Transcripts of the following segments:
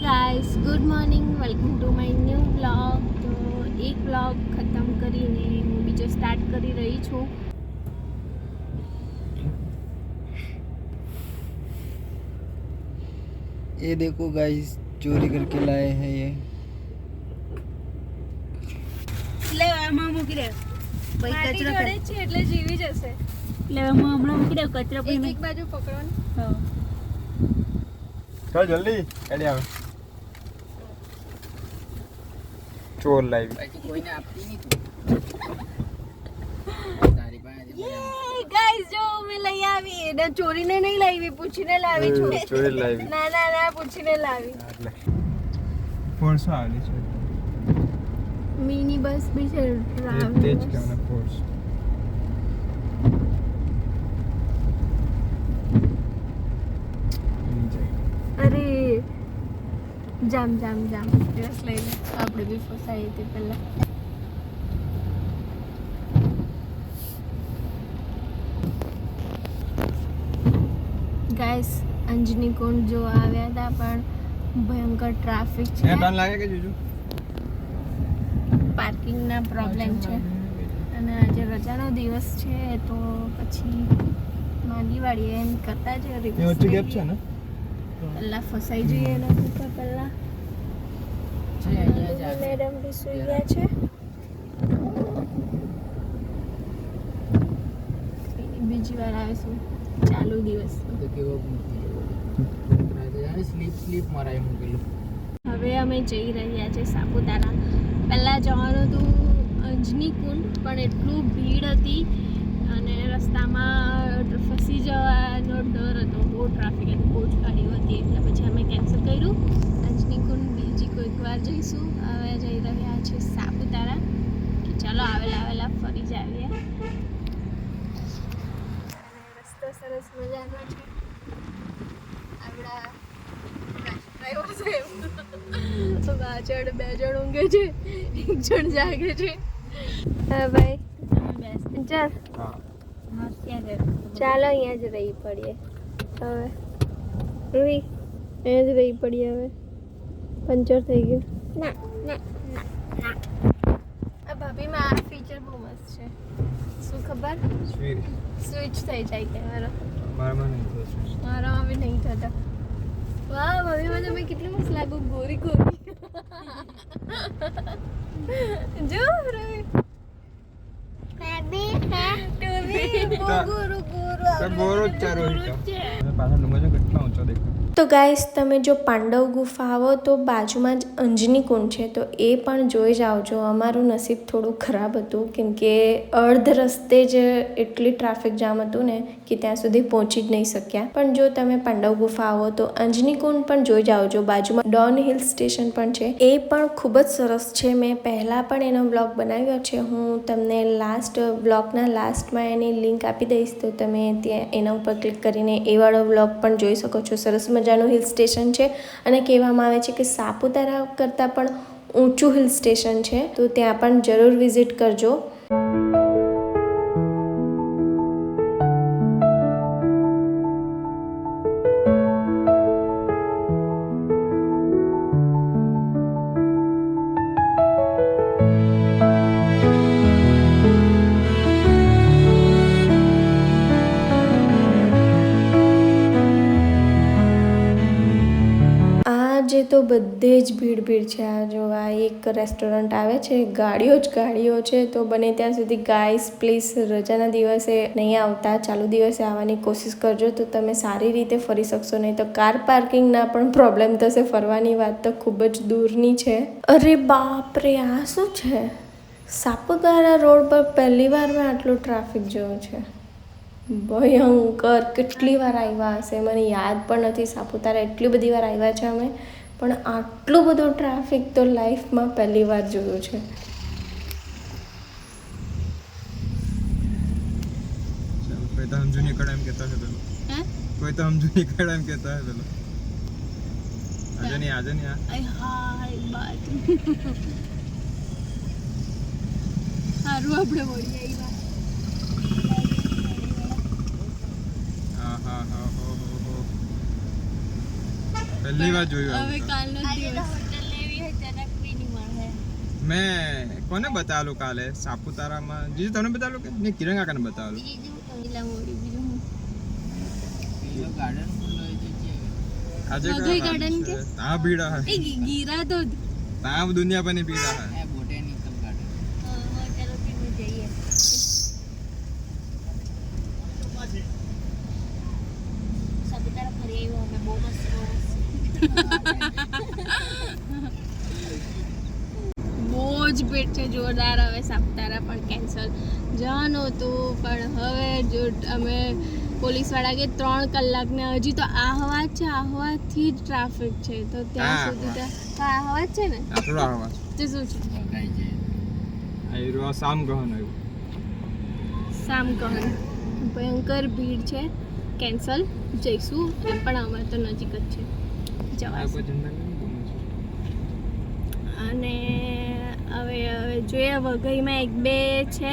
Guys good morning, welcome to my new blog. તો એક blog ખતમ કરીને હું બીજો સ્ટાર્ટ કરી રહી છું. ये देखो गाइस, चोरी करके लाए हैं ये. લે આમાં મૂકી દે. ભાઈ કચરો પડે છે એટલે જીવી જશે. લે આમાં હમણાં મૂકી દે કચરો પડીને. એક બાજુ પકડવાનું. હા. ચાલ જલ્દી ગાડી આવે. ચોર લાવી. કોઈને આપતી નહીં તારી પાસે. યે ગાઈસ, જો મેં લઈ આવી. એને ચોરીને નહીં લાવી, પૂછીને લાવી છું. ચોરી લાવી. ના ના ના, પૂછીને લાવી. એટલે ફોર્સ આવેલી છે. મિની બસ બી છે. તેજ કેવને ફોર્સ. અરે જામ જામ જામ ડ્રેસ લઈ લે, આપણે બી ફસાઈ હતી પહેલા. ગાઈસ, અંજની કુંડ જો આવ્યા હતા પણ ભયંકર ટ્રાફિક છે. ટર્ન લાગે કે જોજો. પાર્કિંગના પ્રોબ્લેમ છે અને આજે રજાનો દિવસ છે તો પછી માંડી વાળીએ એમ કરતા જ એ વચ્ચે ગેપ છે ને. પહેલા ફસાઈ જઈએ એના કરતા પહેલા. મેડમ બી સુઈ ગયા છે. બીજી વાર આવીશું ચાલુ દિવસ. તો કેવો સ્લીપ મરાય મૂકેલું. હવે અમે જઈ રહ્યા છે સાપુતારા. પહેલાં જવાનું હતું અંજની કુંડ, પણ એટલું ભીડ હતી અને રસ્તામાં ફસી જવાનો ડર હતો. બહુ ટ્રાફિક હતી, બહુ જ ગાડીઓ હતી, એટલે પછી અમે કેન્સલ કર્યું. અંજની કુંડ બીજી કોઈક વાર જઈશું. હવે જઈ રહ્યા છે સાપુતારા. કે ચાલો આવેલા ફરી જ આવીએ. રસ્તો સરસ મજાનો છે. આપણા ડ્રાઈવર સાહેબ પાછળ 2 જણ ઊંઘે છે, 1 જણ જાગે છે. હા ભાઈ, ચાલ ચાલો અહીંયા જ રહી પડીએ. હવે રૂહી અહીંયા જ રહી પડીએ. હવે પંચર થઈ ગયું. ના ના ના. આ ભાભીમાં આ ફીચર બહુ મસ્ત છે. શું ખબર? સ્વિચ થઈ જાય કેમેરો. મારામાં બી નહીં થતા. વાહ, ભાભીમાં તમે કેટલી મસ્ત લાગો, ગોરી ગોરી. જો રૂહી તો ગાઈસ, તમે જો પાંડવ ગુફા આવો તો બાજુમાં જ અંજની કુંડ છે, તો એ પણ જોઈ જ આવજો. અમારું નસીબ થોડું ખરાબ હતું કેમ કે અર્ધ રસ્તે જ એટલી ટ્રાફિક જામ હતું ને કે ત્યાં સુધી પહોંચી જ નહીં શક્યા. પણ જો તમે પાંડવ ગુફા આવો તો અંજની કુંડ પણ જોઈ જ આવજો. બાજુમાં ડોન હિલ સ્ટેશન પણ છે, એ પણ ખૂબ જ સરસ છે. મેં પહેલાં પણ એનો બ્લોગ બનાવ્યો છે. હું તમને બ્લોગના લાસ્ટમાં એની લિંક આપી દઈશ, તો તમે ત્યાં એના ઉપર ક્લિક કરીને એ વાળો બ્લોગ પણ જોઈ શકો છો. સરસ મજાનું હિલ સ્ટેશન છે અને કહેવામાં આવે છે કે સાપુતારા કરતાં પણ ઊંચું હિલ સ્ટેશન છે, તો ત્યાં પણ જરૂર વિઝિટ કરજો. આજે તો બધે જ ભીડ છે. આ જો આ એક રેસ્ટોરન્ટ આવે છે, ગાડીઓ છે. તો બને ત્યાં સુધી ગાઈસ પ્લીઝ રજાના દિવસે નહીં આવતા, ચાલુ દિવસે આવવાની કોશિશ કરજો, તો તમે સારી રીતે ફરી શકશો. નહીં તો કાર પાર્કિંગના પણ પ્રોબ્લેમ થશે. ફરવાની વાત તો ખૂબ જ દૂરની છે. અરે બાપ રે, આ શું છે? સાપુતારા રોડ પર પહેલી વાર મેં આટલો ટ્રાફિક જોયો છે. ભયંકર. કેટલી વાર આવ્યા હશે મને યાદ પણ નથી. સાપુતારા એટલી બધી વાર આવ્યા છે અમે, પણ આટલું બધું ટ્રાફિક તો લાઈફમાં પહેલી વાર જોયું છે. કોઈ તો સમજુ નહીં કડા એમ કહેતા છે પેલો. કોઈ તો સમજુ નહીં કડા એમ કહેતા છે પેલો. આજે નહીં આ. હાય બાત. સારું આપણે મળી આવ્યા. પહેલી વાર જોયું હવે આવું તો. કાલનો દિવસ હોટલ લેવી હોય ત્યારે કોઈ નહીં મળે. મેં કોને બતાવેલું કાલે સાપુતારામાં જીજુ તમને બતાવેલું કે નહીં કિરણ કાકાને બતાવેલું લીલા મોડી બીજું હું. પેલો ગાર્ડન ખુલ્લો હોય છે આજે વઘઈ garden કે? ત્યાં ભીડ એ હે ગીરા તો ત્યાં દુનિયા પરની ભીડ હે એ બોટેનિકલ ગાર્ડન ચાલો પીને જઈએ. સાપુતારા ફરી આવ્યો અમે બહુ મસ્ત બહુ જ ભીડ છે જોરદાર. હવે સાપુતારા પણ કેન્સલ જવાનું હતું, પણ હવે જો અમે પોલીસવાળા કે 3 કલાકને હજી તો આહવા છે, આહવાથી જ ટ્રાફિક છે, તો ત્યાં સુધી તો આહવા જ છે ને. આટલો આવાજ તે શું છે બગાઈ છે આ રહ્યો સામ ગહન આવ્યું સામ કહન ભયંકર ભીડ છે. કેન્સલ જઈશું એમ પણ અમારે તો નજીક જ છે આ જવા. કોઈ ઝંડા નહીં ગમે છે અને હવે જોઈએ વઘઈમાં 1-2 છે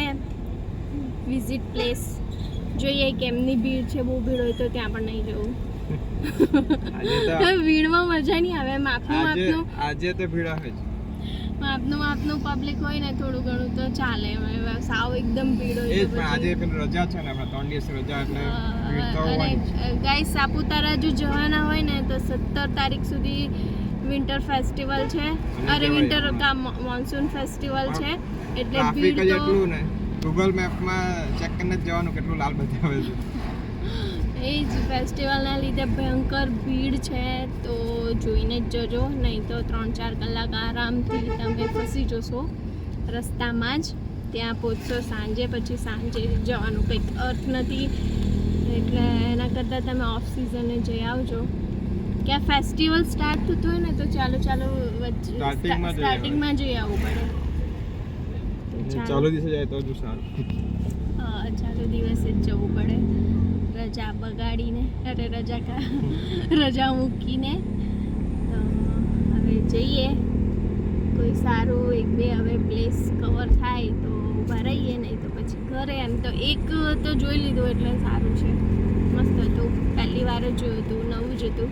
વિઝિટ પ્લેસ, જોઈએ કેમની ભીડ છે. બહુ ભીડ હોય તો ત્યાં પણ નહીં જવું. આજે તો ભીડમાં મજા નહીં આવે. માપનું આજે તો ભીડ હે જ માપનું પબ્લિક હોય ને થોડું ઘણું તો ચાલે. હવે સાવ એકદમ ભીડ એ હોય જ તો પણ આજે પછી પેલી રજા છે ને આપણે 3 દિવસ રજા એટલે ભીડ તો અને હોવાની જ. ગાઈસ સાપુતારા જો જવાના હોય ને તો 17 તારીખ સુધી વિન્ટર ફેસ્ટિવલ છે. અરે વિન્ટર મોન્સૂન ફેસ્ટિવલ છે, એટલે ટ્રાફિક ભીડ જ તો એટલું ને ગૂગલ મેપમાં ચેક કરીને જ જવાનું કેટલું લાલ બતાવે છે. એ જ ફેસ્ટિવલના લીધે ભયંકર ભીડ છે, તો જોઈને જ જજો, નહીં તો 3-4 કલાક આરામથી તમે ફસી જશો રસ્તામાં જ. ત્યાં પહોંચશો સાંજે, પછી સાંજે જવાનું કંઈક અર્થ નથી. એટલે એના કરતાં તમે ઓફ સિઝને જઈ આવજો. કે આ ફેસ્ટિવલ સ્ટાર્ટ થતું હોય ને તો ચાલો વચ્ચે સ્ટાર્ટિંગમાં જઈ આવવું પડે. તો ચાલુ દિવસે જાય તો હજુ સારું. હા, ચાલુ દિવસે જ જવું પડે રજા બગાડીને, અરે રજા મૂકીને. તો હવે જઈએ કોઈ સારું 1-2 હવે પ્લેસ કવર થાય તો ઊભા રહીએ, નહીં તો પછી ઘરે. એમ તો એક તો જોઈ લીધું એટલે સારું છે, મસ્ત હતું. પહેલી વાર જ જોયું હતું, નવું જ હતું.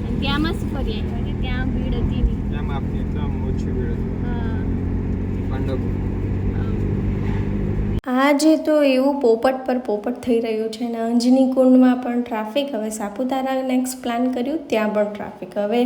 અને ત્યાં મસ્ત ફરી આવ્યા કે ત્યાં ભીડ હતી નહીં. એમ આપની એકદમ ઓછી ભીડ હતી. હા, પાંડવ આજે તો એવું પોપટ પર પોપટ થઈ રહ્યું છે ને અંજની કુંડમાં પણ ટ્રાફિક. હવે સાપુતારા નેક્સ્ટ પ્લાન કર્યું ત્યાં પણ ટ્રાફિક. હવે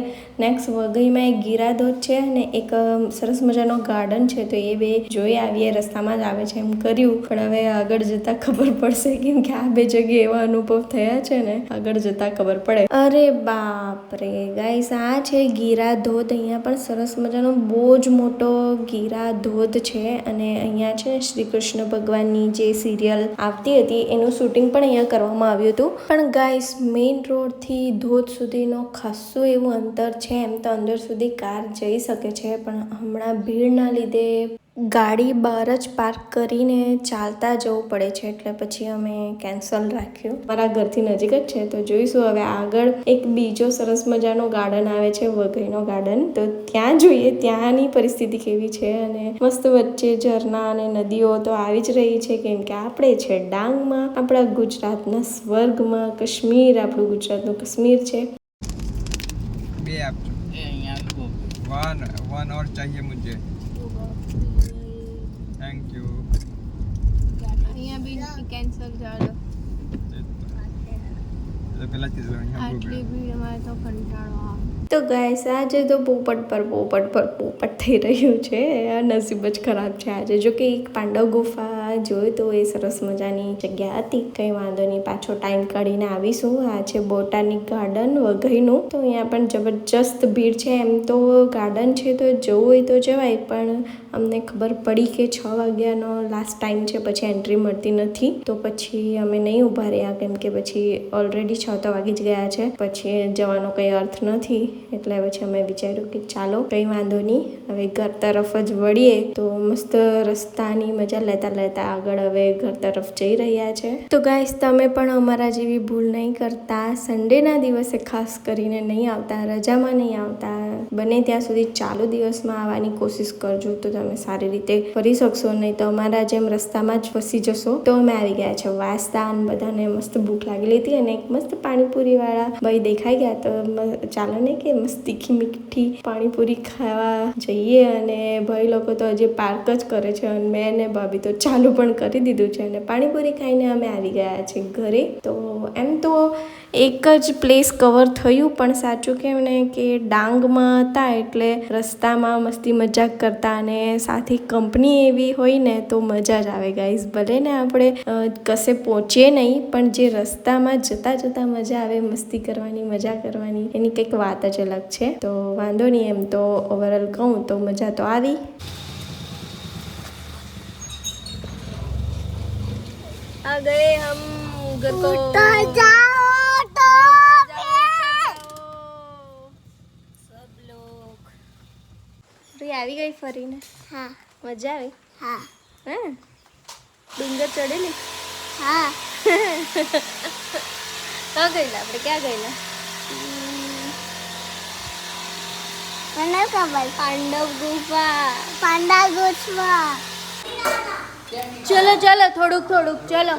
નેક્સ્ટ વઘઈમાં એક ગીરાધોધ છે અને એક સરસ મજાનો ગાર્ડન છે, તો એ બે જોઈ આવીએ. રસ્તામાં જ આવે છે એમ કર્યું, પણ હવે આગળ જતાં ખબર પડશે, કેમ કે આ બે જગ્યાએ એવા અનુભવ થયા છે ને, આગળ જતાં ખબર પડે. અરે બાપ રે ગાઈસ, આ છે ગીરાધોધ. અહીંયા પણ સરસ મજાનો બહુ જ મોટો ગીરાધોધ છે, અને અહીંયા છે શ્રી કૃષ્ણ ભગવાનની જે સિરિયલ આવતી હતી એનું શૂટિંગ પણ અહીંયા કરવામાં આવ્યું હતું. પણ ગાઈસ, મેઇન રોડથી ધોધ સુધીનો ખાસ્સું એવું અંતર છે. એમ તો અંદર સુધી કાર જઈ શકે છે, પણ હમણાં ભીડના લીધે ગાડી બહાર જ પાર્ક કરીને ચાલતા જવું પડે છે, એટલે પછી અમે કેન્સલ રાખ્યું. મારા ઘરથી નજીક જ છે, તો જોઈશું હવે આગળ. એક બીજો સરસ મજાનો ગાર્ડન આવે છે, વઘઈનો ગાર્ડન, તો ત્યાં જોઈએ ત્યાંની પરિસ્થિતિ કેવી છે. અને મસ્ત વચ્ચે ઝરણા અને નદીઓ તો આવી જ રહી છે, કેમ કે આપણે છે ડાંગમાં, આપણા ગુજરાતના સ્વર્ગમાં. કાશ્મીર આપણું ગુજરાતનું કાશ્મીર છે. બે આપજો. એ અહીંયા આવ્યું वन और चाहिए मुझे. Thank you. અહીંયા બી કેન્સલ ચાલો. તો પેલા કીધું અહીંયા બહુ આટલી ભીડ. ભીડમાં તો કંટાળો આવે. તો ગાઈસ, આજે તો પોપટ પર પોપટ થઈ રહ્યું છે. આ નસીબ જ ખરાબ છે આજે. જો કે એક પાંડવ ગુફા જોઈ તો એ સરસ મજાની જગ્યા હતી. કંઈ વાંધો નહીં, પાછો ટાઈમ કાઢીને આવીશું. આ છે બોટાનિક ગાર્ડન વઘઈનું, તો અહીંયા પણ જબરજસ્ત ભીડ છે. એમ તો ગાર્ડન છે તો જવું હોય તો જવાય, પણ અમને ખબર પડી કે 6 વાગ્યાનો લાસ્ટ ટાઈમ છે, પછી એન્ટ્રી મળતી નથી, તો પછી અમે નહીં ઊભા રહ્યા, કેમ કે પછી ઓલરેડી 6 તો વાગી જ ગયા છે, પછી જવાનો કંઈ અર્થ નથી. એટલે પછી અમે વિચાર્યું કે ચાલો કંઈ વાંધો નહીં, હવે ઘર તરફ જ વળીએ. તો મસ્ત રસ્તાની મજા લેતા આગળ હવે ઘર તરફ જઈ રહ્યા છે. તો ગાઈસ, તમે પણ અમારા જેવી ભૂલ નહીં કરતા. સન્ડેના દિવસે ખાસ કરીને નહીં આવતા, રજામાં નહીં આવતા, બને ત્યાં સુધી ચાલુ દિવસમાં આવવાની કોશિશ કરજો તો તમે સારી રીતે ફરી શકશો, નહીં તો અમારા જેમ રસ્તામાં જ ફસી જશો. તો અમે આવી ગયા છે વાસદા અને બધાને મસ્ત ભૂખ લાગેલી હતી અને એક મસ્ત પાણીપુરીવાળા ભાઈ દેખાઈ ગયા તો ચાલો ને કે મસ્ત તીખી મીઠી પાણીપુરી ખાવા જઈએ. અને ભાઈ લોકો તો હજી પાર્ક જ કરે છે અને મેં ને ભાભી તો ચાલુ પણ કરી દીધું છે અને પાણીપુરી ખાઈને અમે આવી ગયા છે ઘરે. તો એમ તો એક જ પ્લેસ કવર થયું, પણ સાચું કેમ ને કે ડાંગમાં હતા એટલે રસ્તામાં મસ્તી મજાક કરતા અને સાથે કંપની એવી હોય ને તો મજા જ આવે ગાઈઝ. ભલે ને આપણે કશે પહોંચીએ નહીં, પણ જે રસ્તામાં જતાં મજા આવે મસ્તી કરવાની, મજા કરવાની, એની કંઈક વાત જ અલગ છે. તો વાંધો નહીં, એમ તો ઓવરઓલ કહું તો મજા તો આવી. आ गए हम घर को सब लोग આવી ગઈ ફરીને. હા મજા આવી. હા હે ડુંગર ચડેલી. હા ક્યાં ગયેલા આપણે, ક્યાં ગયેલા? મને ખબર પાંડવ ગુફા. પાંડા ગુફા. ચલો ચલો થોડુંક ચલો.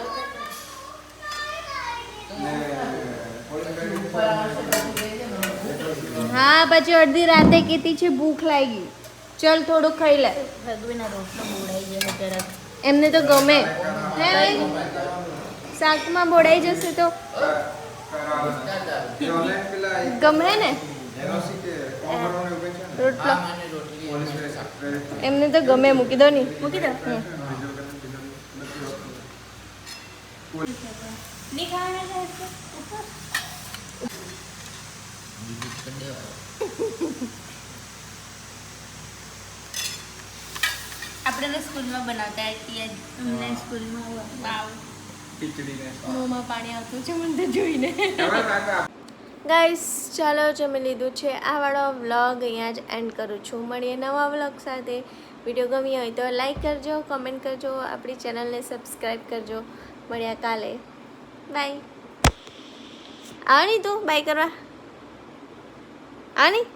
હા પછી અડધી રાતે કીધી છે ભૂખ લાગી. ચલ થોડુંક ખાઈ લે. એમને તો ગમે. શાકમાં બોડાઈ જશે તો ગમે ને રોટલો. એમને તો ગમે. મૂકી દો નહીં. મૂકી દો. આપણે સ્કૂલમાં બનાવતા હતી અમને સ્કૂલમાં મોંમાં પાણી આવતું છે મને તો જોઈને. ગાઈસ ચાલો જમી લીધું છે. આ વાળો વ્લોગ અહીંયા જ એન્ડ કરું છું. મળીએ નવા વ્લોગ સાથે. વિડીયો ગમી હોય તો લાઈક કરજો, કમેન્ટ કરજો, આપણી ચેનલને સબસ્ક્રાઈબ કરજો. મળ્યા કાલે. બાય. આની તું બાય કરવા આની.